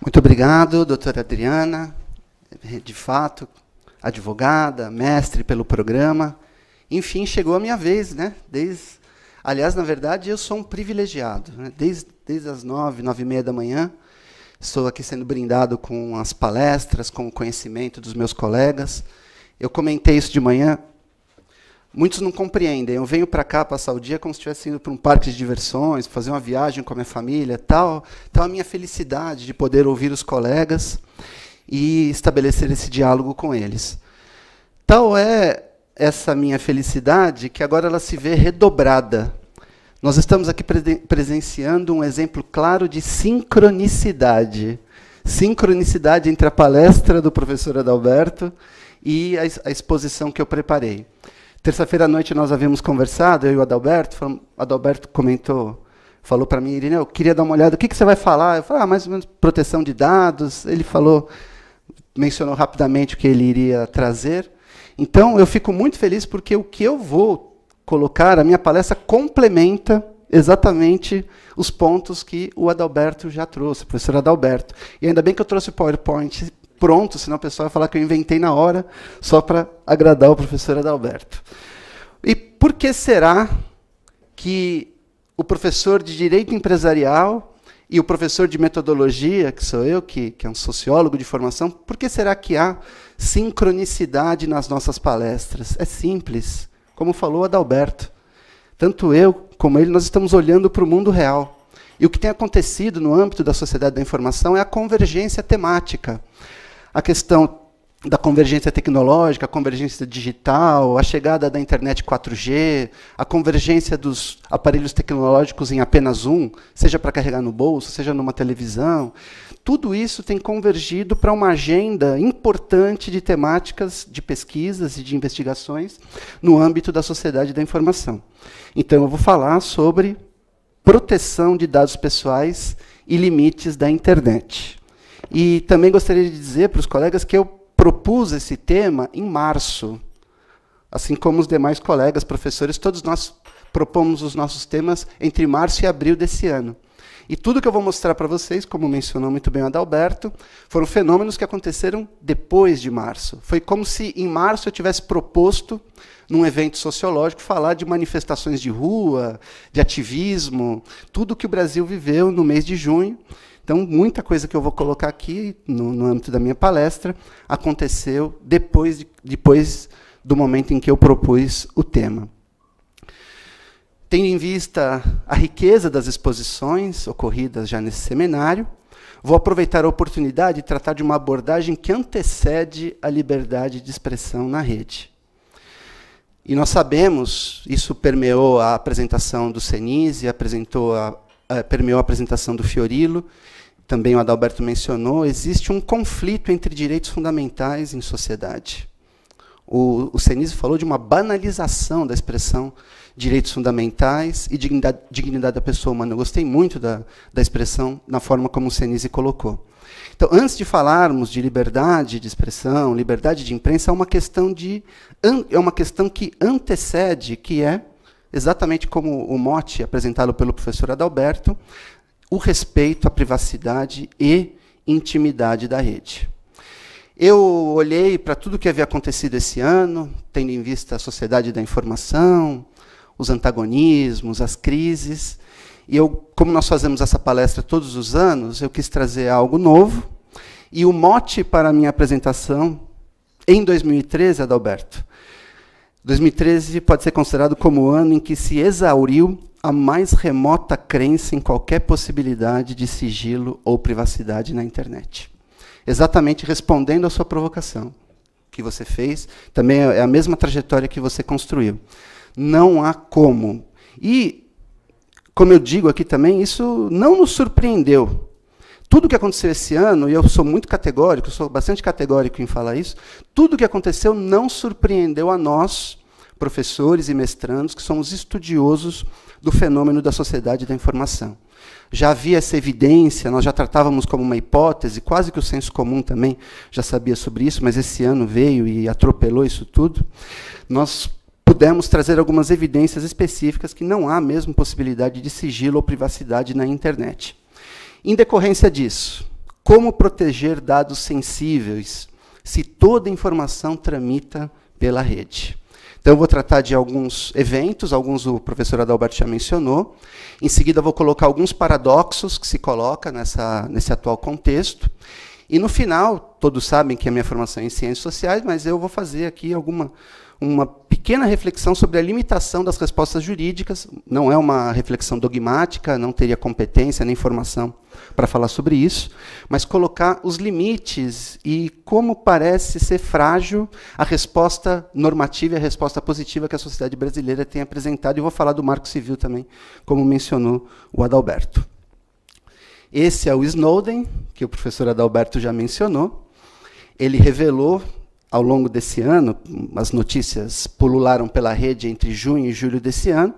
Muito obrigado, doutora Adriana, de fato, advogada, mestre pelo programa. Enfim, chegou a minha vez, né? Aliás, na verdade, eu sou um privilegiado, né? Desde as 9h30 da manhã, estou aqui sendo brindado com as palestras, com o conhecimento dos meus colegas. Eu comentei isso de manhã. Muitos não compreendem. Eu venho para cá passar o dia como se estivesse indo para um parque de diversões, fazer uma viagem com a minha família, tal a minha felicidade de poder ouvir os colegas e estabelecer esse diálogo com eles. Tal é essa minha felicidade que agora ela se vê redobrada. Nós estamos aqui presenciando um exemplo claro de sincronicidade. Sincronicidade entre a palestra do professor Adalberto e a exposição que eu preparei. Terça-feira à noite nós havíamos conversado, eu e o Adalberto. Adalberto falou para mim, Irina, eu queria dar uma olhada, o que você vai falar? Eu falei, mais ou menos proteção de dados. Ele mencionou rapidamente o que ele iria trazer. Então, eu fico muito feliz porque o que eu vou colocar, a minha palestra complementa exatamente os pontos que o Adalberto já trouxe, o professor Adalberto. E ainda bem que eu trouxe o PowerPoint pronto, senão o pessoal vai falar que eu inventei na hora, só para agradar o professor Adalberto. E por que será que o professor de Direito Empresarial e o professor de Metodologia, que sou eu, que é um sociólogo de formação, por que será que há sincronicidade nas nossas palestras? É simples, como falou Adalberto. Tanto eu como ele, nós estamos olhando para o mundo real. E o que tem acontecido no âmbito da sociedade da informação é a convergência temática. A questão da convergência tecnológica, a convergência digital, a chegada da internet 4G, a convergência dos aparelhos tecnológicos em apenas um, seja para carregar no bolso, seja numa televisão, tudo isso tem convergido para uma agenda importante de temáticas, de pesquisas e de investigações no âmbito da sociedade da informação. Então, eu vou falar sobre proteção de dados pessoais e limites da internet. E também gostaria de dizer para os colegas que eu propus esse tema em março, assim como os demais colegas, professores, todos nós propomos os nossos temas entre março e abril desse ano. E tudo que eu vou mostrar para vocês, como mencionou muito bem o Adalberto, foram fenômenos que aconteceram depois de março. Foi como se em março eu tivesse proposto, num evento sociológico, falar de manifestações de rua, de ativismo, tudo que o Brasil viveu no mês de junho. Então, muita coisa que eu vou colocar aqui, no âmbito da minha palestra, aconteceu depois do momento em que eu propus o tema. Tendo em vista a riqueza das exposições ocorridas já nesse seminário, vou aproveitar a oportunidade de tratar de uma abordagem que antecede a liberdade de expressão na rede. E nós sabemos, isso permeou a apresentação do Senise, permeou a apresentação do Fiorilo, também o Adalberto mencionou, existe um conflito entre direitos fundamentais em sociedade. O Senise falou de uma banalização da expressão direitos fundamentais e dignidade da pessoa humana. Eu gostei muito da expressão, na forma como o Senise colocou. Então, antes de falarmos de liberdade de expressão, liberdade de imprensa, é uma questão que antecede, que é, exatamente como o mote apresentado pelo professor Adalberto, o respeito à privacidade e intimidade da rede. Eu olhei para tudo que havia acontecido esse ano, tendo em vista a sociedade da informação, os antagonismos, as crises, e como nós fazemos essa palestra todos os anos, eu quis trazer algo novo, e o mote para a minha apresentação, em 2013, Adalberto, 2013 pode ser considerado como o ano em que se exauriu a mais remota crença em qualquer possibilidade de sigilo ou privacidade na internet. Exatamente respondendo à sua provocação que você fez, também é a mesma trajetória que você construiu. Não há como. E, como eu digo aqui também, isso não nos surpreendeu. Tudo o que aconteceu esse ano, e eu sou muito categórico, sou bastante categórico em falar isso, tudo o que aconteceu não surpreendeu a nós, professores e mestrandos, que somos estudiosos do fenômeno da sociedade da informação. Já havia essa evidência, nós já tratávamos como uma hipótese, quase que o senso comum também já sabia sobre isso, mas esse ano veio e atropelou isso tudo. Nós pudemos trazer algumas evidências específicas que não há mesmo possibilidade de sigilo ou privacidade na internet. Em decorrência disso, como proteger dados sensíveis se toda informação tramita pela rede. Então, eu vou tratar de alguns eventos, alguns o professor Adalberto já mencionou. Em seguida, vou colocar alguns paradoxos que se colocam nesse atual contexto. E, no final, todos sabem que a minha formação é em ciências sociais, mas eu vou fazer aqui uma pequena reflexão sobre a limitação das respostas jurídicas. Não é uma reflexão dogmática, não teria competência nem formação para falar sobre isso, mas colocar os limites e como parece ser frágil a resposta normativa e a resposta positiva que a sociedade brasileira tem apresentado. E vou falar do Marco Civil também, como mencionou o Adalberto. Esse é o Snowden, que o professor Adalberto já mencionou. Ele revelou, ao longo desse ano, as notícias pulularam pela rede entre junho e julho desse ano,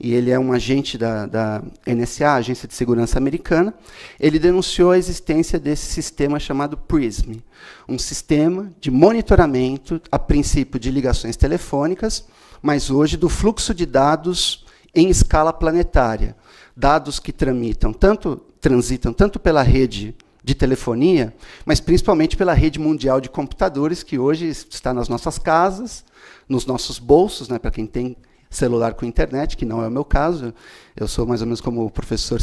e ele é um agente da NSA, Agência de Segurança Americana. Ele denunciou a existência desse sistema chamado PRISM, um sistema de monitoramento, a princípio de ligações telefônicas, mas hoje do fluxo de dados em escala planetária. Dados que transitam tanto pela rede de telefonia, mas principalmente pela rede mundial de computadores, que hoje está nas nossas casas, nos nossos bolsos, né, para quem tem celular com internet, que não é o meu caso. Eu sou mais ou menos como o professor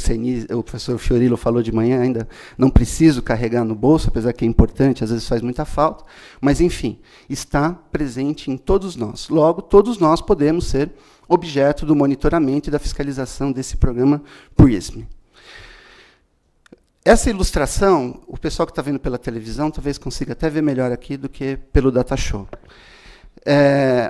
Fiorilo falou de manhã, ainda não preciso carregar no bolso, apesar que é importante, às vezes faz muita falta, mas, enfim, está presente em todos nós. Logo, todos nós podemos ser objeto do monitoramento e da fiscalização desse programa PRISM. Essa ilustração, o pessoal que está vendo pela televisão talvez consiga até ver melhor aqui do que pelo datashow.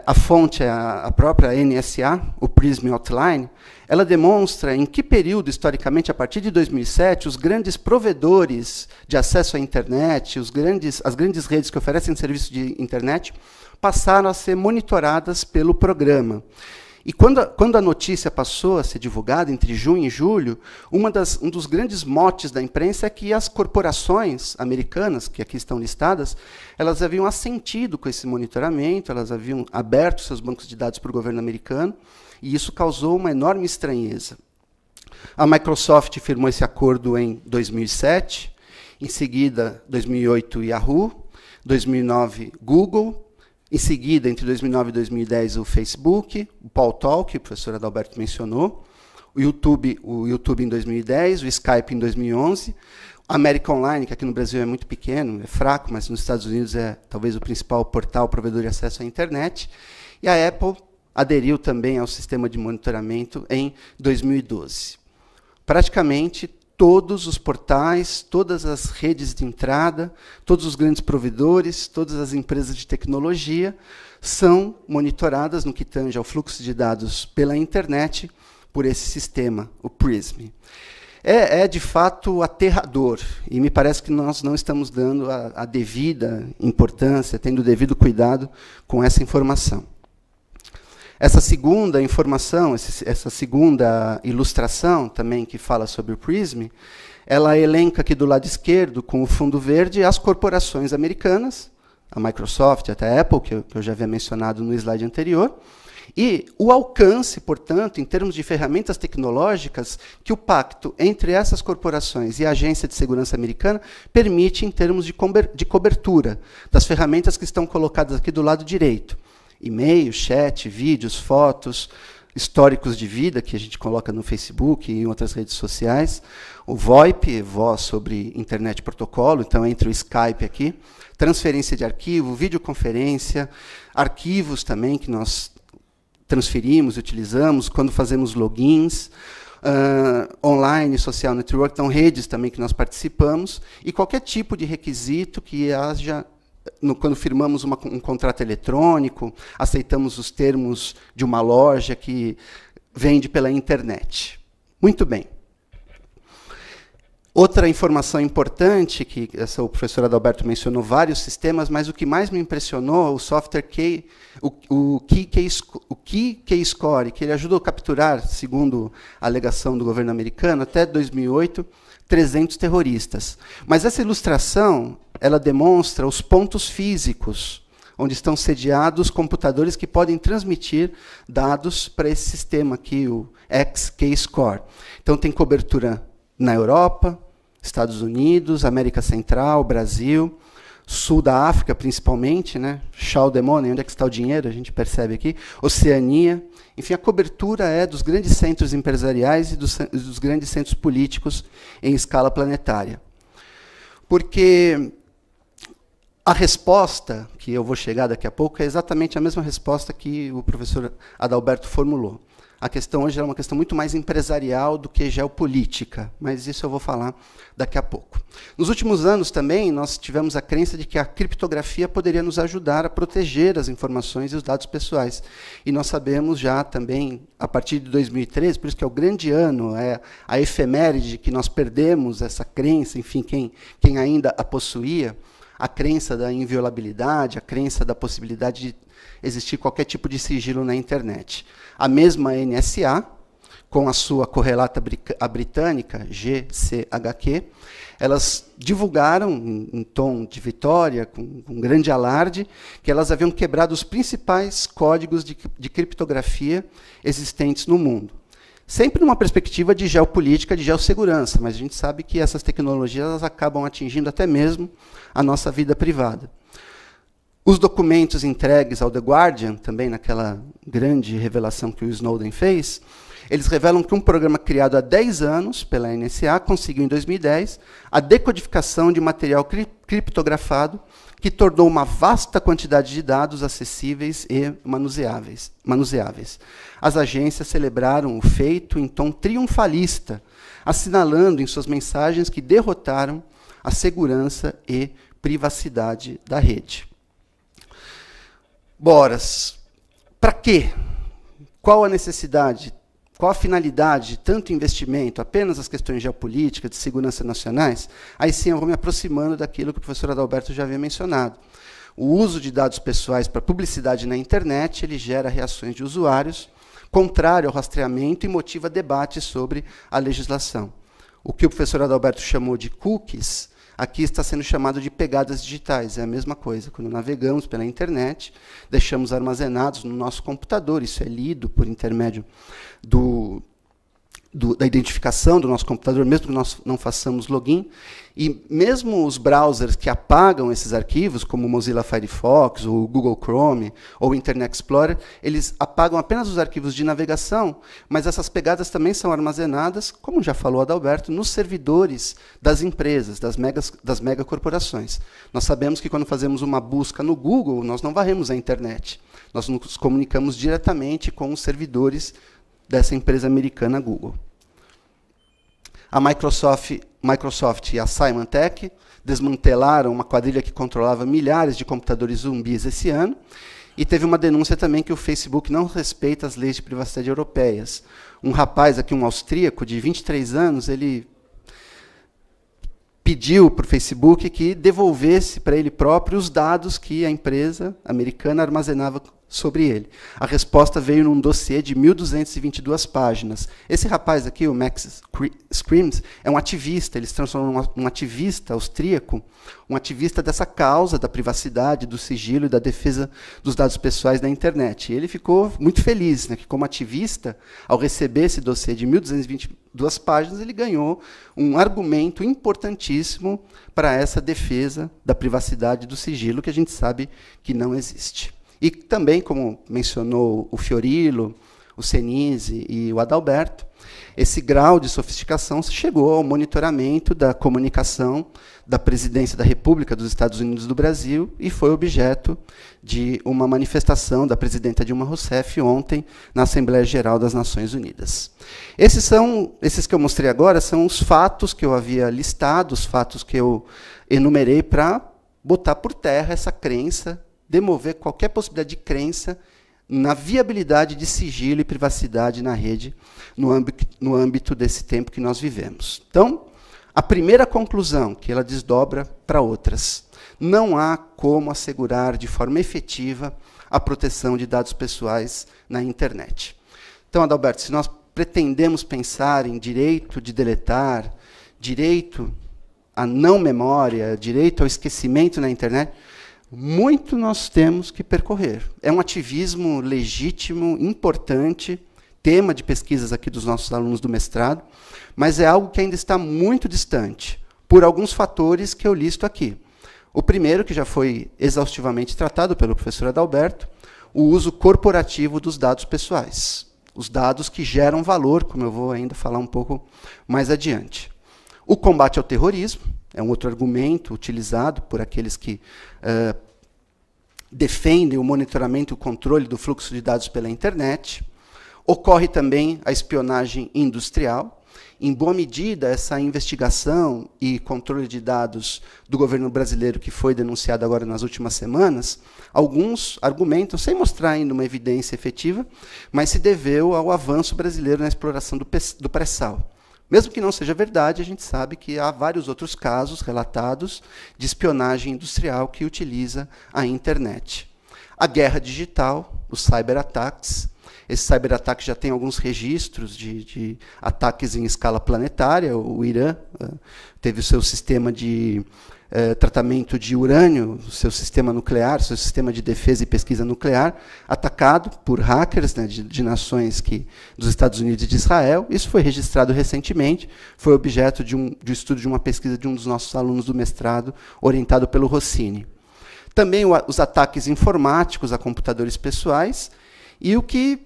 A fonte é a própria NSA, o PRISM Outline. Ela demonstra em que período, historicamente, a partir de 2007, os grandes provedores de acesso à internet, as grandes redes que oferecem serviço de internet, passaram a ser monitoradas pelo programa. E quando a notícia passou a ser divulgada, entre junho e julho, um dos grandes motes da imprensa é que as corporações americanas, que aqui estão listadas, elas haviam assentido com esse monitoramento, elas haviam aberto seus bancos de dados para o governo americano, e isso causou uma enorme estranheza. A Microsoft firmou esse acordo em 2007, em seguida, 2008, Yahoo, 2009, Google, em seguida, entre 2009 e 2010, o Facebook, o Paltalk, que o professor Adalberto mencionou, o YouTube em 2010, o Skype em 2011, a América Online, que aqui no Brasil é muito pequeno, é fraco, mas nos Estados Unidos é talvez o principal portal provedor de acesso à internet, e a Apple aderiu também ao sistema de monitoramento em 2012. Praticamente todos os portais, todas as redes de entrada, todos os grandes provedores, todas as empresas de tecnologia são monitoradas no que tange ao fluxo de dados pela internet por esse sistema, o PRISM. É de fato aterrador, e me parece que nós não estamos dando a devida importância, tendo o devido cuidado com essa informação. Essa segunda informação, essa segunda ilustração também que fala sobre o PRISM, ela elenca aqui do lado esquerdo, com o fundo verde, as corporações americanas, a Microsoft, até a Apple, que eu já havia mencionado no slide anterior, e o alcance, portanto, em termos de ferramentas tecnológicas, que o pacto entre essas corporações e a Agência de Segurança Americana permite em termos de cobertura das ferramentas que estão colocadas aqui do lado direito. E-mail, chat, vídeos, fotos, históricos de vida, que a gente coloca no Facebook e em outras redes sociais. O VoIP, Voz sobre Internet Protocolo, então entra o Skype aqui. Transferência de arquivo, videoconferência, arquivos também que nós transferimos, utilizamos, quando fazemos logins, online, social network, então redes também que nós participamos, e qualquer tipo de requisito que haja quando firmamos um contrato eletrônico, aceitamos os termos de uma loja que vende pela internet. Muito bem. Outra informação importante, que o professor Adalberto mencionou vários sistemas, mas o que mais me impressionou, o software o Keyscore, que ele ajudou a capturar, segundo a alegação do governo americano, até 2008, 300 terroristas. Mas essa ilustração, ela demonstra os pontos físicos, onde estão sediados computadores que podem transmitir dados para esse sistema aqui, o Keyscore. Então, tem cobertura na Europa, Estados Unidos, América Central, Brasil, Sul da África, principalmente, né? Show the money, onde é que está o dinheiro, a gente percebe aqui, Oceania. Enfim, a cobertura é dos grandes centros empresariais e dos grandes centros políticos em escala planetária. Porque a resposta, que eu vou chegar daqui a pouco, é exatamente a mesma resposta que o professor Adalberto formulou. A questão hoje é uma questão muito mais empresarial do que geopolítica, mas isso eu vou falar daqui a pouco. Nos últimos anos também, nós tivemos a crença de que a criptografia poderia nos ajudar a proteger as informações e os dados pessoais. E nós sabemos já também, a partir de 2013, por isso que é o grande ano, é a efeméride que nós perdemos essa crença, enfim, quem ainda a possuía, a crença da inviolabilidade, a crença da possibilidade de existir qualquer tipo de sigilo na internet. A mesma NSA, com a sua correlata britânica, GCHQ, elas divulgaram, em tom de vitória, com um grande alarde, que elas haviam quebrado os principais códigos de criptografia existentes no mundo. Sempre numa perspectiva de geopolítica, de geossegurança, mas a gente sabe que essas tecnologias elas acabam atingindo até mesmo a nossa vida privada. Os documentos entregues ao The Guardian, também naquela grande revelação que o Snowden fez, eles revelam que um programa criado há 10 anos pela NSA conseguiu, em 2010, a decodificação de material criptografado que tornou uma vasta quantidade de dados acessíveis e manuseáveis. As agências celebraram o feito em tom triunfalista, assinalando em suas mensagens que derrotaram a segurança e privacidade da rede. Boras, para quê? Qual a necessidade? Qual a finalidade de tanto investimento? Apenas as questões geopolíticas, de segurança nacionais? Aí sim eu vou me aproximando daquilo que o professor Adalberto já havia mencionado. O uso de dados pessoais para publicidade na internet, ele gera reações de usuários, contrário ao rastreamento e motiva debates sobre a legislação. O que o professor Adalberto chamou de cookies, aqui está sendo chamado de pegadas digitais. É a mesma coisa. Quando navegamos pela internet, deixamos armazenados no nosso computador. Isso é lido por intermédio da identificação do nosso computador, mesmo que nós não façamos login. E mesmo os browsers que apagam esses arquivos, como o Mozilla Firefox, o Google Chrome ou o Internet Explorer, eles apagam apenas os arquivos de navegação, mas essas pegadas também são armazenadas, como já falou Adalberto, nos servidores das empresas, das megacorporações. Nós sabemos que quando fazemos uma busca no Google, nós não varremos a internet. Nós nos comunicamos diretamente com os servidores dessa empresa americana Google. A Microsoft e a Symantec desmantelaram uma quadrilha que controlava milhares de computadores zumbis esse ano, e teve uma denúncia também que o Facebook não respeita as leis de privacidade europeias. Um rapaz aqui, um austríaco de 23 anos, ele pediu para o Facebook que devolvesse para ele próprio os dados que a empresa americana armazenava sobre ele. A resposta veio num dossiê de 1.222 páginas. Esse rapaz aqui, o Max Schrems, é um ativista. Ele se transformou num ativista austríaco, um ativista dessa causa da privacidade, do sigilo e da defesa dos dados pessoais da internet. E ele ficou muito feliz, né, que como ativista, ao receber esse dossiê de 1.222 páginas, ele ganhou um argumento importantíssimo para essa defesa da privacidade e do sigilo, que a gente sabe que não existe. E também, como mencionou o Fiorillo, o Senise e o Adalberto, esse grau de sofisticação chegou ao monitoramento da comunicação da Presidência da República dos Estados Unidos do Brasil e foi objeto de uma manifestação da presidenta Dilma Rousseff ontem na Assembleia Geral das Nações Unidas. Esses que eu mostrei agora são os fatos que eu havia listado, os fatos que eu enumerei para botar por terra essa crença, demover qualquer possibilidade de crença na viabilidade de sigilo e privacidade na rede, no âmbito desse tempo que nós vivemos. Então, a primeira conclusão, que ela desdobra para outras, não há como assegurar de forma efetiva a proteção de dados pessoais na internet. Então, Adalberto, se nós pretendemos pensar em direito de deletar, direito à não memória, direito ao esquecimento na internet, muito nós temos que percorrer. É um ativismo legítimo, importante, tema de pesquisas aqui dos nossos alunos do mestrado, mas é algo que ainda está muito distante. por alguns fatores que eu listo aqui. O primeiro, que já foi exaustivamente tratado pelo professor Adalberto, o uso corporativo dos dados pessoais. Os dados que geram valor, como eu vou ainda falar um pouco mais adiante. O combate ao terrorismo é um outro argumento utilizado por aqueles que defendem o monitoramento e o controle do fluxo de dados pela internet. Ocorre também a espionagem industrial. Em boa medida, essa investigação e controle de dados do governo brasileiro, que foi denunciado agora nas últimas semanas, alguns argumentam, sem mostrar ainda uma evidência efetiva, mas se deveu ao avanço brasileiro na exploração do pré-sal. Mesmo que não seja verdade, a gente sabe que há vários outros casos relatados de espionagem industrial que utiliza a internet. A guerra digital, os cyberataques. Esse cyberataque já tem alguns registros de ataques em escala planetária. O Irã teve o seu sistema de tratamento de urânio, o seu sistema nuclear, o seu sistema de defesa e pesquisa nuclear, atacado por hackers, né, de nações dos Estados Unidos e de Israel. Isso foi registrado recentemente, foi objeto de estudo de uma pesquisa de um dos nossos alunos do mestrado, orientado pelo Rossini. Também os ataques informáticos a computadores pessoais, e o que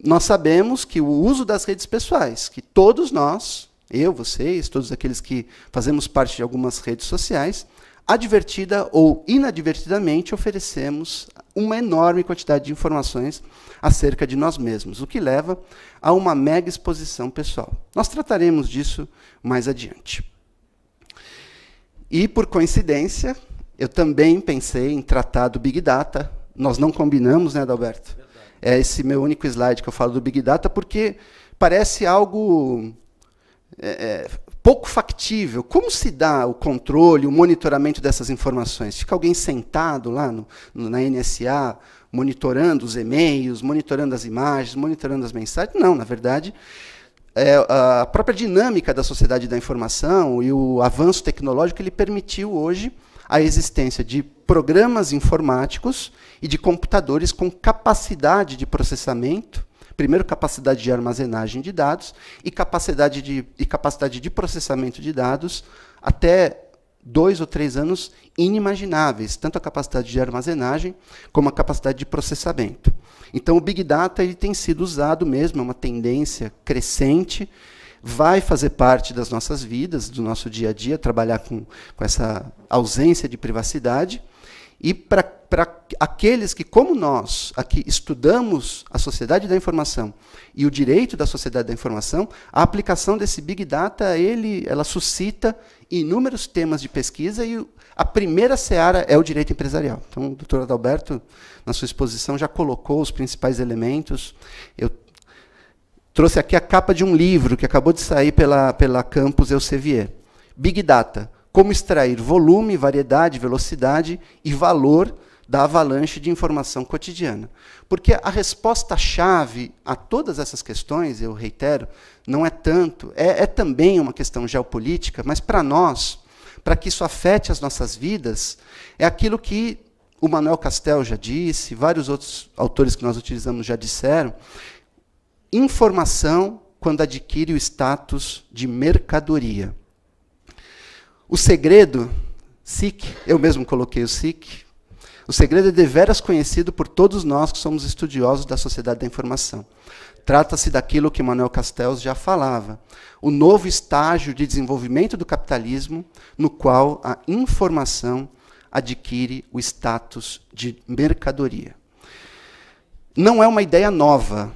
nós sabemos que o uso das redes pessoais, que todos nós, eu, vocês, todos aqueles que fazemos parte de algumas redes sociais, advertida ou inadvertidamente oferecemos uma enorme quantidade de informações acerca de nós mesmos, o que leva a uma mega exposição pessoal. Nós trataremos disso mais adiante. E, por coincidência, eu também pensei em tratar do Big Data. Nós não combinamos, né, Adalberto? É esse meu único slide que eu falo do Big Data, porque parece algo pouco factível. Como se dá o controle, o monitoramento dessas informações? Fica alguém sentado lá na NSA, monitorando os e-mails, monitorando as imagens, monitorando as mensagens? Não, na verdade, a própria dinâmica da sociedade da informação e o avanço tecnológico ele permitiu hoje a existência de programas informáticos e de computadores com capacidade de processamento, primeiro capacidade de armazenagem de dados e capacidade de processamento de dados até 2 ou 3 anos inimagináveis, tanto a capacidade de armazenagem como a capacidade de processamento. Então, o Big Data ele tem sido usado mesmo, é uma tendência crescente, vai fazer parte das nossas vidas, do nosso dia a dia, trabalhar com essa ausência de privacidade. E para aqueles que, como nós, aqui estudamos a sociedade da informação e o direito da sociedade da informação, a aplicação desse Big Data ela suscita inúmeros temas de pesquisa e a primeira seara é o direito empresarial. Então, o doutor Adalberto, na sua exposição, já colocou os principais elementos. Eu trouxe aqui a capa de um livro que acabou de sair pela Campus Elsevier. Big Data. Como extrair volume, variedade, velocidade e valor da avalanche de informação cotidiana. Porque a resposta-chave a todas essas questões, eu reitero, não é tanto, é também uma questão geopolítica, mas para nós, para que isso afete as nossas vidas, é aquilo que o Manuel Castells já disse, vários outros autores que nós utilizamos já disseram, informação quando adquire o status de mercadoria. O segredo, SIC, eu mesmo coloquei o SIC, o segredo é deveras conhecido por todos nós que somos estudiosos da sociedade da informação. Trata-se daquilo que Manuel Castells já falava, o novo estágio de desenvolvimento do capitalismo, no qual a informação adquire o status de mercadoria. Não é uma ideia nova,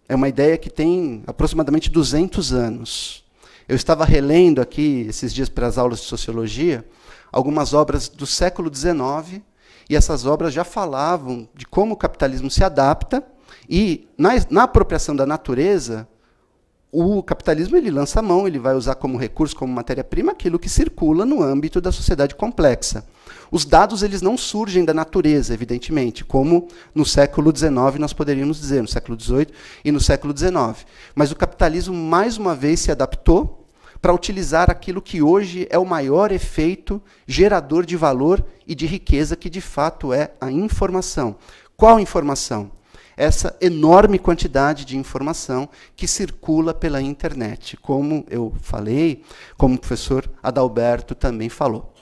é uma ideia que tem aproximadamente 200 anos. Eu estava relendo aqui, esses dias para as aulas de sociologia, algumas obras do século XIX, e essas obras já falavam de como o capitalismo se adapta, e na apropriação da natureza, o capitalismo ele lança a mão, ele vai usar como recurso, como matéria-prima, aquilo que circula no âmbito da sociedade complexa. Os dados eles não surgem da natureza, evidentemente, como no século XIX nós poderíamos dizer, no século XVIII e no século XIX. Mas o capitalismo, mais uma vez, se adaptou para utilizar aquilo que hoje é o maior efeito gerador de valor e de riqueza, que de fato é a informação. Qual informação? essa enorme quantidade de informação que circula pela internet, como eu falei, como o professor Adalberto também falou.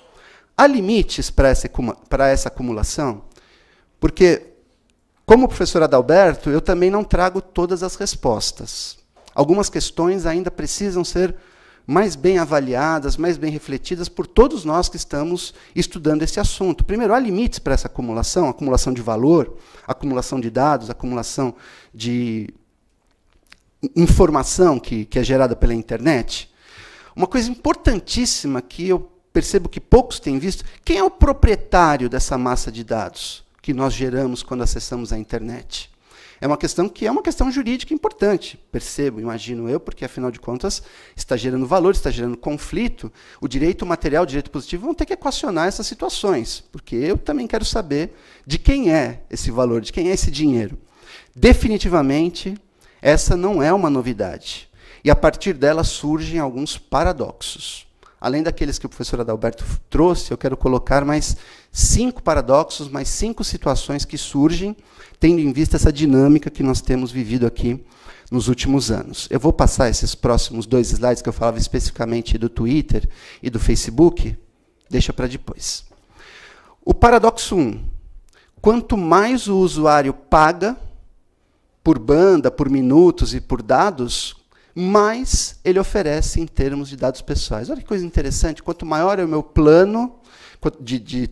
Há limites para essa acumulação? Porque, como o professor Adalberto, eu também não trago todas as respostas. Algumas questões ainda precisam ser mais bem avaliadas, mais bem refletidas por todos nós que estamos estudando esse assunto. Primeiro, há limites para essa acumulação de valor, acumulação de dados, acumulação de informação que é gerada pela internet. Uma coisa importantíssima que eu percebo que poucos têm visto, quem é o proprietário dessa massa de dados que nós geramos quando acessamos a internet? É uma questão jurídica importante, percebo, imagino eu, porque, afinal de contas, está gerando valor, está gerando conflito. O direito material, o direito positivo vão ter que equacionar essas situações, porque eu também quero saber de quem é esse valor, de quem é esse dinheiro. Definitivamente, essa não é uma novidade. E, a partir dela, surgem alguns paradoxos. Além daqueles que o professor Adalberto trouxe, eu quero colocar mais 5 paradoxos, mais 5 situações que surgem, tendo em vista essa dinâmica que nós temos vivido aqui nos últimos anos. Eu vou passar esses próximos 2 slides, que eu falava especificamente do Twitter e do Facebook, deixa para depois. O paradoxo 1. Quanto mais o usuário paga por banda, por minutos e por dados, mais ele oferece em termos de dados pessoais. Olha que coisa interessante, quanto maior é o meu plano de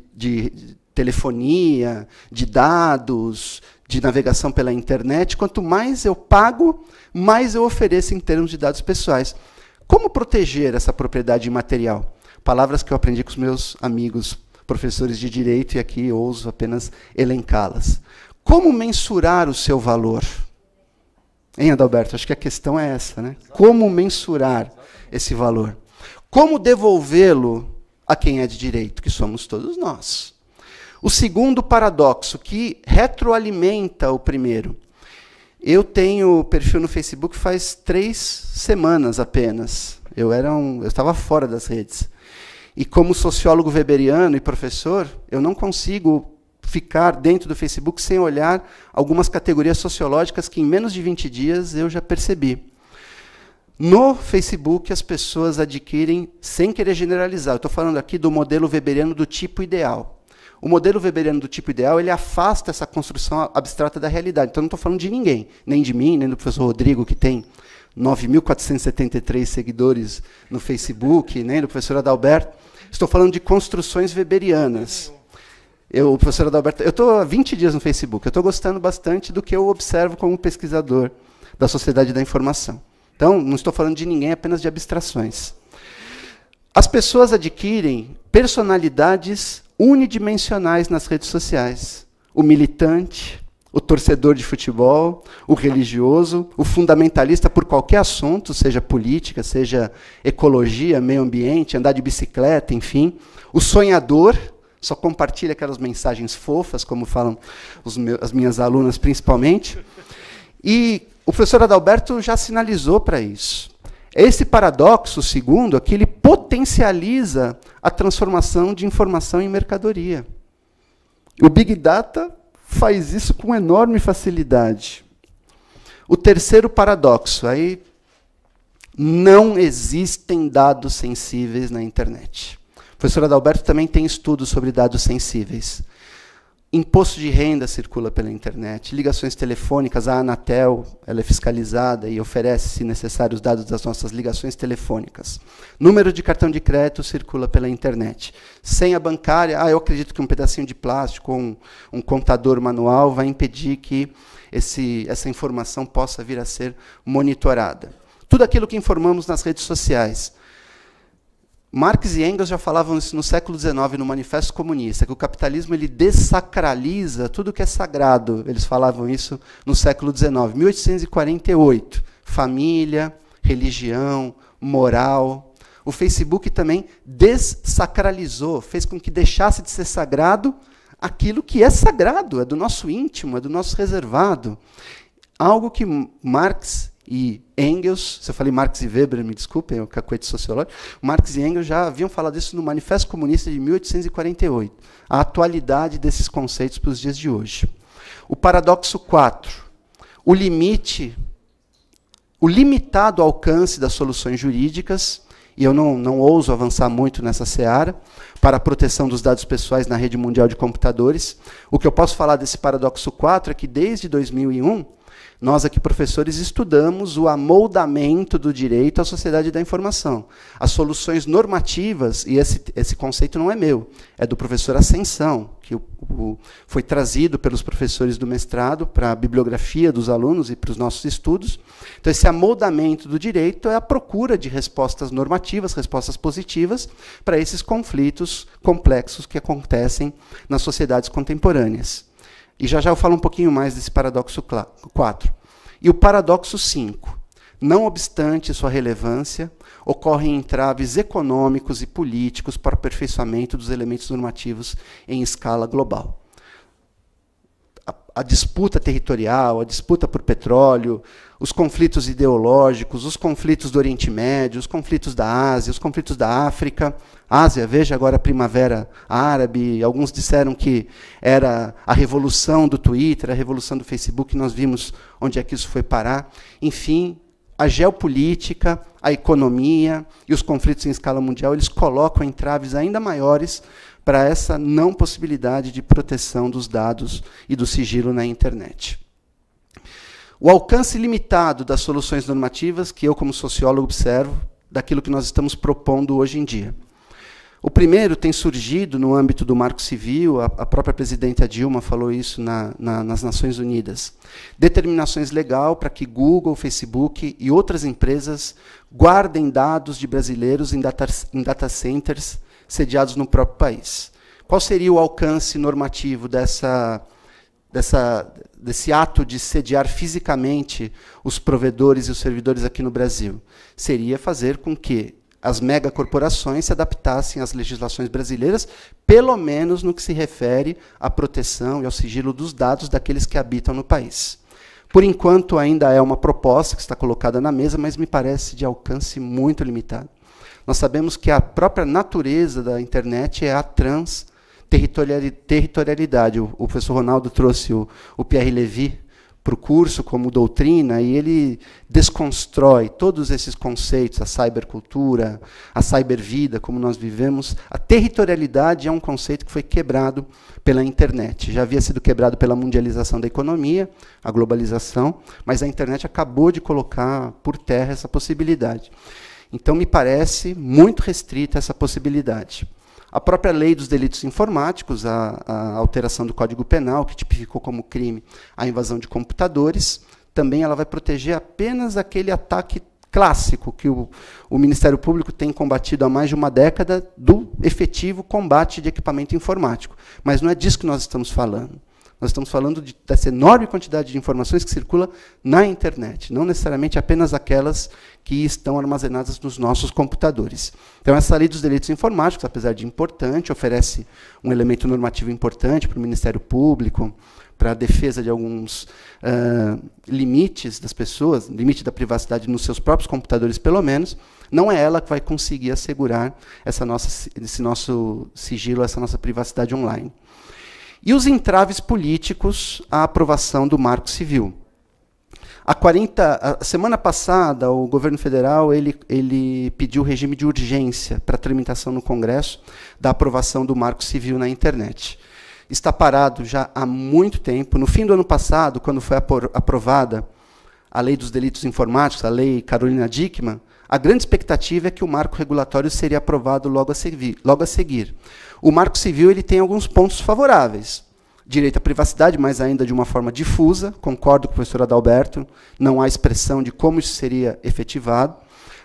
telefonia, de dados, de navegação pela internet, quanto mais eu pago, mais eu ofereço em termos de dados pessoais. Como proteger essa propriedade imaterial? Palavras que eu aprendi com os meus amigos professores de direito, e aqui ouso apenas elencá-las. Como mensurar o seu valor? Hein, Adalberto? Acho que a questão é essa, né? Como mensurar esse valor? Como devolvê-lo a quem é de direito, que somos todos nós? O segundo paradoxo, que retroalimenta o primeiro. Eu tenho perfil no Facebook faz 3 semanas apenas. Eu estava fora das redes. E como sociólogo weberiano e professor, eu não consigo ficar dentro do Facebook sem olhar algumas categorias sociológicas que em menos de 20 dias eu já percebi. No Facebook, as pessoas adquirem, sem querer generalizar, eu estou falando aqui do modelo weberiano do tipo ideal. O modelo weberiano do tipo ideal, ele afasta essa construção abstrata da realidade. Então, não estou falando de ninguém, nem de mim, nem do professor Rodrigo, que tem 9.473 seguidores no Facebook, nem do professor Adalberto. Estou falando de construções weberianas. O professor Adalberto, eu estou há 20 dias no Facebook, eu estou gostando bastante do que eu observo como pesquisador da sociedade da informação. Então, não estou falando de ninguém, apenas de abstrações. As pessoas adquirem personalidades unidimensionais nas redes sociais. O militante, o torcedor de futebol, o religioso, o fundamentalista por qualquer assunto, seja política, seja ecologia, meio ambiente, andar de bicicleta, enfim. O sonhador, só compartilha aquelas mensagens fofas, como falam as minhas alunas principalmente. E o professor Adalberto já sinalizou para isso. Esse paradoxo, segundo, é que ele potencializa a transformação de informação em mercadoria. O Big Data faz isso com enorme facilidade. O terceiro paradoxo, aí não existem dados sensíveis na internet. O professor Adalberto também tem estudos sobre dados sensíveis. Imposto de renda circula pela internet, ligações telefônicas, a Anatel ela é fiscalizada e oferece, se necessário, os dados das nossas ligações telefônicas. Número de cartão de crédito circula pela internet. Senha bancária, eu acredito que um pedacinho de plástico ou um contador manual vai impedir que essa informação possa vir a ser monitorada. Tudo aquilo que informamos nas redes sociais. Marx e Engels já falavam isso no século XIX, no Manifesto Comunista, que o capitalismo ele dessacraliza tudo que é sagrado. Eles falavam isso no século XIX, 1848. Família, religião, moral. O Facebook também dessacralizou, fez com que deixasse de ser sagrado aquilo que é sagrado, é do nosso íntimo, é do nosso reservado. Algo que Marx e Engels, se eu falei Marx e Weber, me desculpem, é o cacuete sociológico, Marx e Engels já haviam falado isso no Manifesto Comunista de 1848, a atualidade desses conceitos para os dias de hoje. O paradoxo 4, o limitado alcance das soluções jurídicas, e eu não ouso avançar muito nessa seara, para a proteção dos dados pessoais na rede mundial de computadores. O que eu posso falar desse paradoxo 4 é que, desde 2001, nós aqui, professores, estudamos o amoldamento do direito à sociedade da informação. As soluções normativas, e esse conceito não é meu, é do professor Ascensão, que foi trazido pelos professores do mestrado para a bibliografia dos alunos e para os nossos estudos. Então, esse amoldamento do direito é a procura de respostas normativas, respostas positivas, para esses conflitos complexos que acontecem nas sociedades contemporâneas. E já eu falo um pouquinho mais desse paradoxo 4. E o paradoxo 5. Não obstante sua relevância, ocorrem entraves econômicos e políticos para o aperfeiçoamento dos elementos normativos em escala global. A disputa territorial, a disputa por petróleo, os conflitos ideológicos, os conflitos do Oriente Médio, os conflitos da Ásia, os conflitos da África. Ásia, veja agora a Primavera Árabe, alguns disseram que era a revolução do Twitter, a revolução do Facebook, nós vimos onde é que isso foi parar. Enfim, a geopolítica, a economia e os conflitos em escala mundial, eles colocam entraves ainda maiores para essa não possibilidade de proteção dos dados e do sigilo na internet. O alcance limitado das soluções normativas que eu, como sociólogo, observo daquilo que nós estamos propondo hoje em dia. O primeiro tem surgido no âmbito do Marco Civil, a própria presidenta Dilma falou isso nas Nações Unidas. Determinações legais para que Google, Facebook e outras empresas guardem dados de brasileiros em data centers sediados no próprio país. Qual seria o alcance normativo desse ato de sediar fisicamente os provedores e os servidores aqui no Brasil? Seria fazer com que as megacorporações se adaptassem às legislações brasileiras, pelo menos no que se refere à proteção e ao sigilo dos dados daqueles que habitam no país. Por enquanto, ainda é uma proposta que está colocada na mesa, mas me parece de alcance muito limitado. Nós sabemos que a própria natureza da internet é a transterritorialidade. O professor Ronaldo trouxe o Pierre Levy para o curso como doutrina, e ele desconstrói todos esses conceitos, a cybercultura, a cybervida, como nós vivemos. A territorialidade é um conceito que foi quebrado pela internet. Já havia sido quebrado pela mundialização da economia, a globalização, mas a internet acabou de colocar por terra essa possibilidade. Então, me parece muito restrita essa possibilidade. A própria lei dos delitos informáticos, a alteração do Código Penal, que tipificou como crime a invasão de computadores, também ela vai proteger apenas aquele ataque clássico que o Ministério Público tem combatido há mais de uma década, do efetivo combate de equipamento informático. Mas não é disso que nós estamos falando. Nós estamos falando dessa enorme quantidade de informações que circula na internet, não necessariamente apenas aquelas que estão armazenadas nos nossos computadores. Então, essa lei dos delitos informáticos, apesar de importante, oferece um elemento normativo importante para o Ministério Público, para a defesa de alguns limites das pessoas, limite da privacidade nos seus próprios computadores, pelo menos. Não é ela que vai conseguir assegurar esse nosso sigilo, essa nossa privacidade online. E os entraves políticos à aprovação do Marco Civil. A semana passada, o governo federal ele pediu regime de urgência para a tramitação no Congresso da aprovação do Marco Civil na internet. Está parado já há muito tempo. No fim do ano passado, quando foi aprovada a Lei dos Delitos Informáticos, a Lei Carolina Dickmann, a grande expectativa é que o marco regulatório seria aprovado logo a seguir. O Marco Civil ele tem alguns pontos favoráveis. Direito à privacidade, mas ainda de uma forma difusa, concordo com o professor Adalberto, não há expressão de como isso seria efetivado.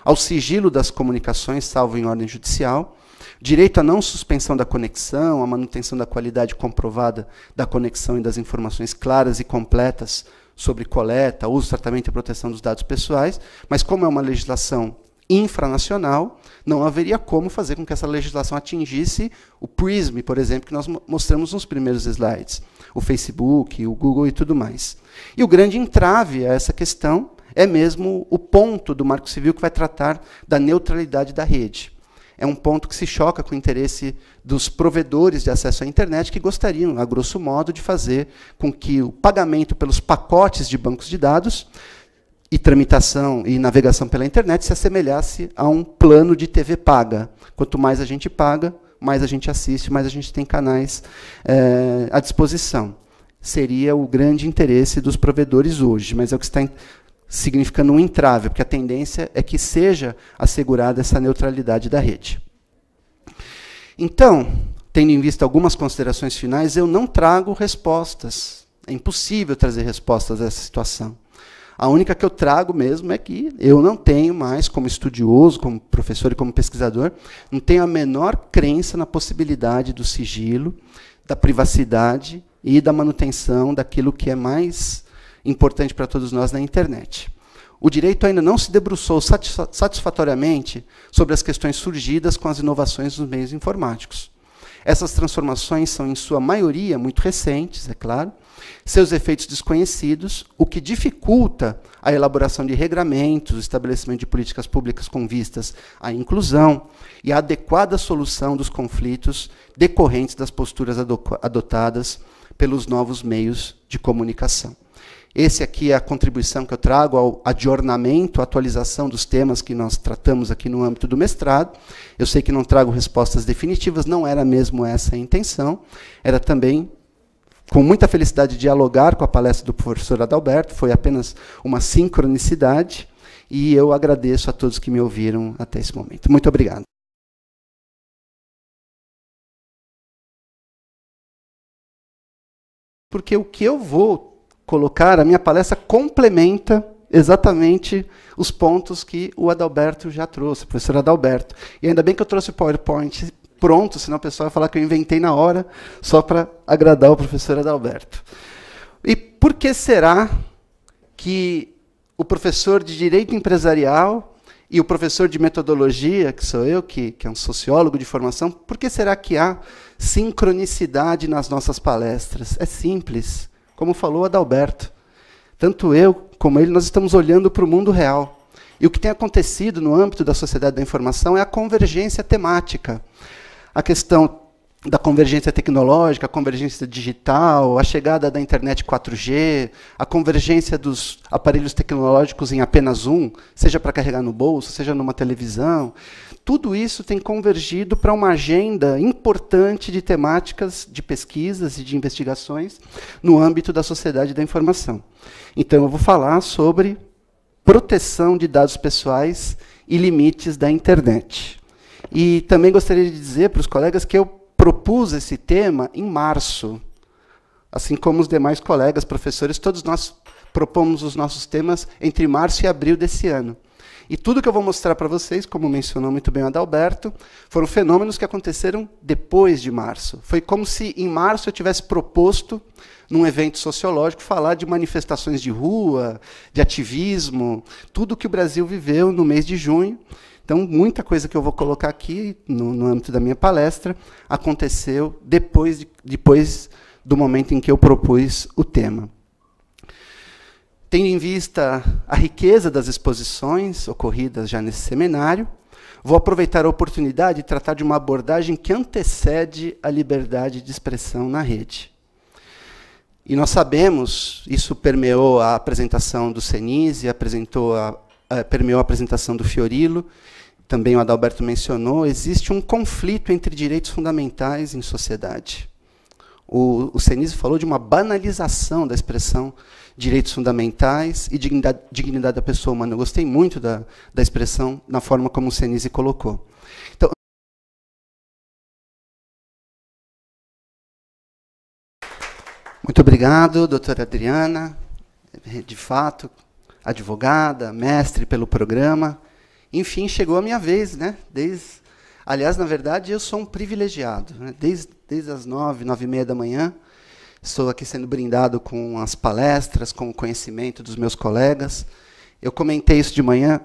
Ao sigilo das comunicações, salvo em ordem judicial. Direito à não suspensão da conexão, à manutenção da qualidade comprovada da conexão e das informações claras e completas sobre coleta, uso, tratamento e proteção dos dados pessoais, mas como é uma legislação infranacional, não haveria como fazer com que essa legislação atingisse o PRISM, por exemplo, que nós mostramos nos primeiros slides, o Facebook, o Google e tudo mais. E o grande entrave a essa questão é mesmo o ponto do Marco Civil que vai tratar da neutralidade da rede. é um ponto que se choca com o interesse dos provedores de acesso à internet, que gostariam, a grosso modo, de fazer com que o pagamento pelos pacotes de bancos de dados e tramitação e navegação pela internet se assemelhasse a um plano de TV paga. Quanto mais a gente paga, mais a gente assiste, mais a gente tem canais à disposição. Seria o grande interesse dos provedores hoje, mas é o que está significando um entrave, porque a tendência é que seja assegurada essa neutralidade da rede. Então, tendo em vista algumas considerações finais, eu não trago respostas. É impossível trazer respostas a essa situação. A única que eu trago mesmo é que eu não tenho mais, como estudioso, como professor e como pesquisador, não tenho a menor crença na possibilidade do sigilo, da privacidade e da manutenção daquilo que é mais importante para todos nós na internet. O direito ainda não se debruçou satisfatoriamente sobre as questões surgidas com as inovações dos meios informáticos. Essas transformações são, em sua maioria, muito recentes, é claro, seus efeitos desconhecidos, o que dificulta a elaboração de regramentos, o estabelecimento de políticas públicas com vistas à inclusão e à adequada solução dos conflitos decorrentes das posturas adotadas pelos novos meios de comunicação. Esse aqui é a contribuição que eu trago ao adornamento, à atualização dos temas que nós tratamos aqui no âmbito do mestrado. Eu sei que não trago respostas definitivas, não era mesmo essa a intenção. Era também, com muita felicidade, dialogar com a palestra do professor Adalberto, foi apenas uma sincronicidade, e eu agradeço a todos que me ouviram até esse momento. Muito obrigado. Porque o que eu vou colocar, a minha palestra complementa exatamente os pontos que o Adalberto já trouxe, o professor Adalberto. E ainda bem que eu trouxe o PowerPoint pronto, senão o pessoal vai falar que eu inventei na hora, só para agradar o professor Adalberto. E por que será que o professor de Direito Empresarial e o professor de Metodologia, que sou eu, que é um sociólogo de formação, por que será que há sincronicidade nas nossas palestras? É simples. Como falou Adalberto, tanto eu como ele, nós estamos olhando para o mundo real. E o que tem acontecido no âmbito da sociedade da informação é a convergência temática. A questão da convergência tecnológica, a convergência digital, a chegada da internet 4G, a convergência dos aparelhos tecnológicos em apenas um, seja para carregar no bolso, seja numa televisão. Tudo isso tem convergido para uma agenda importante de temáticas, de pesquisas e de investigações no âmbito da sociedade da informação. Então, eu vou falar sobre proteção de dados pessoais e limites da internet. E também gostaria de dizer para os colegas que eu propus esse tema em março, assim como os demais colegas, professores, todos nós propomos os nossos temas entre março e abril desse ano. E tudo que eu vou mostrar para vocês, como mencionou muito bem o Adalberto, foram fenômenos que aconteceram depois de março. Foi como se em março eu tivesse proposto, num evento sociológico, falar de manifestações de rua, de ativismo, tudo que o Brasil viveu no mês de junho. Então, muita coisa que eu vou colocar aqui, no âmbito da minha palestra, aconteceu depois do momento em que eu propus o tema. Tendo em vista a riqueza das exposições ocorridas já nesse seminário, vou aproveitar a oportunidade de tratar de uma abordagem que antecede a liberdade de expressão na rede. E nós sabemos, isso permeou a apresentação do Senise, permeou a apresentação do Fiorilo, também o Adalberto mencionou, existe um conflito entre direitos fundamentais em sociedade. O Senise falou de uma banalização da expressão direitos fundamentais e dignidade da pessoa humana. Eu gostei muito da expressão, na forma como o Senise colocou. Então, muito obrigado, doutora Adriana, de fato, advogada, mestre pelo programa. Enfim, chegou a minha vez, né? Aliás, na verdade, eu sou um privilegiado. Né? Desde as 9h30 da manhã, estou aqui sendo brindado com as palestras, com o conhecimento dos meus colegas. Eu comentei isso de manhã.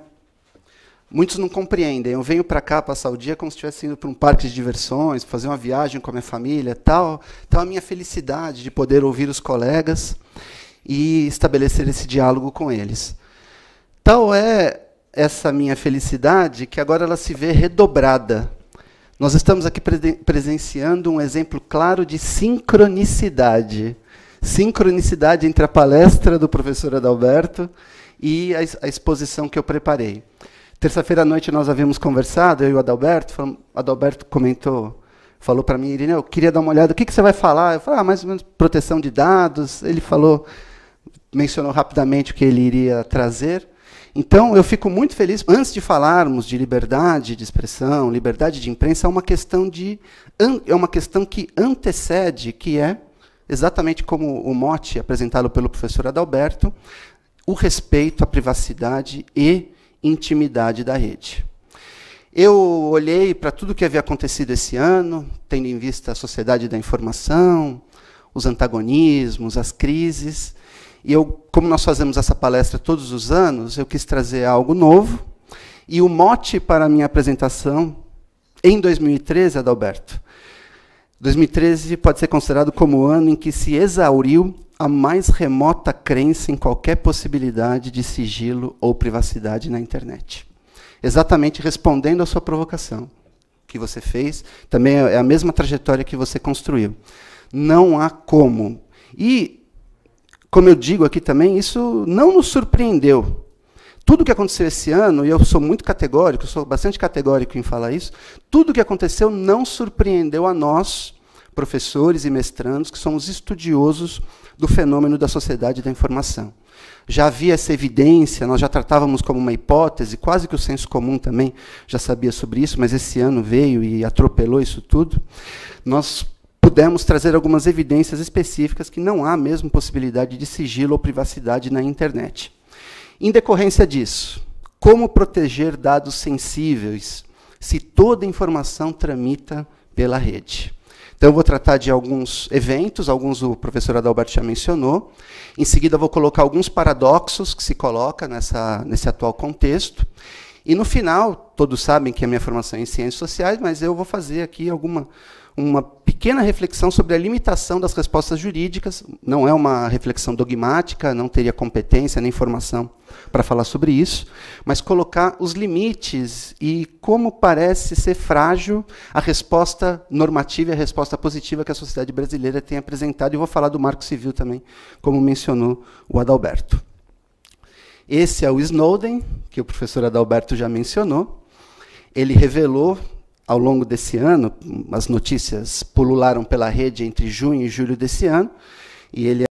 Muitos não compreendem. Eu venho para cá passar o dia como se estivesse indo para um parque de diversões, fazer uma viagem com a minha família, tal a minha felicidade de poder ouvir os colegas e estabelecer esse diálogo com eles. Tal é essa minha felicidade que agora ela se vê redobrada, Nós estamos aqui presenciando um exemplo claro de sincronicidade. Sincronicidade entre a palestra do professor Adalberto e a exposição que eu preparei. Terça-feira à noite nós havíamos conversado, eu e o Adalberto. O Adalberto falou para mim, Irineu, eu queria dar uma olhada, o que você vai falar? Eu falei, mais ou menos proteção de dados. Ele mencionou rapidamente o que ele iria trazer. Então, eu fico muito feliz. Antes de falarmos de liberdade de expressão, liberdade de imprensa, é uma questão que antecede, que é, exatamente como o mote apresentado pelo professor Adalberto, o respeito à privacidade e intimidade da rede. Eu olhei para tudo que havia acontecido esse ano, tendo em vista a sociedade da informação, os antagonismos, as crises, e como nós fazemos essa palestra todos os anos, eu quis trazer algo novo, e o mote para a minha apresentação, em 2013, Adalberto, 2013 pode ser considerado como o ano em que se exauriu a mais remota crença em qualquer possibilidade de sigilo ou privacidade na internet. Exatamente respondendo à sua provocação que você fez, também é a mesma trajetória que você construiu. Não há como. E, como eu digo aqui também, isso não nos surpreendeu. Tudo que aconteceu esse ano, e eu sou muito categórico, sou bastante categórico em falar isso, tudo que aconteceu não surpreendeu a nós, professores e mestrandos, que somos estudiosos do fenômeno da sociedade da informação. Já havia essa evidência, nós já tratávamos como uma hipótese, quase que o senso comum também já sabia sobre isso, mas esse ano veio e atropelou isso tudo. Nós pudemos trazer algumas evidências específicas que não há mesmo possibilidade de sigilo ou privacidade na internet. Em decorrência disso, como proteger dados sensíveis se toda informação tramita pela rede? Então, eu vou tratar de alguns eventos, alguns o professor Adalberto já mencionou. Em seguida, vou colocar alguns paradoxos que se colocam nesse atual contexto. E, no final, todos sabem que a minha formação é em ciências sociais, mas eu vou fazer aqui uma pequena reflexão sobre a limitação das respostas jurídicas. Não é uma reflexão dogmática, não teria competência nem formação para falar sobre isso, mas colocar os limites e como parece ser frágil a resposta normativa e a resposta positiva que a sociedade brasileira tem apresentado. E vou falar do Marco Civil também, como mencionou o Adalberto. Esse é o Snowden, que o professor Adalberto já mencionou. Ele revelou, ao longo desse ano, as notícias pulularam pela rede entre junho e julho desse ano, e ele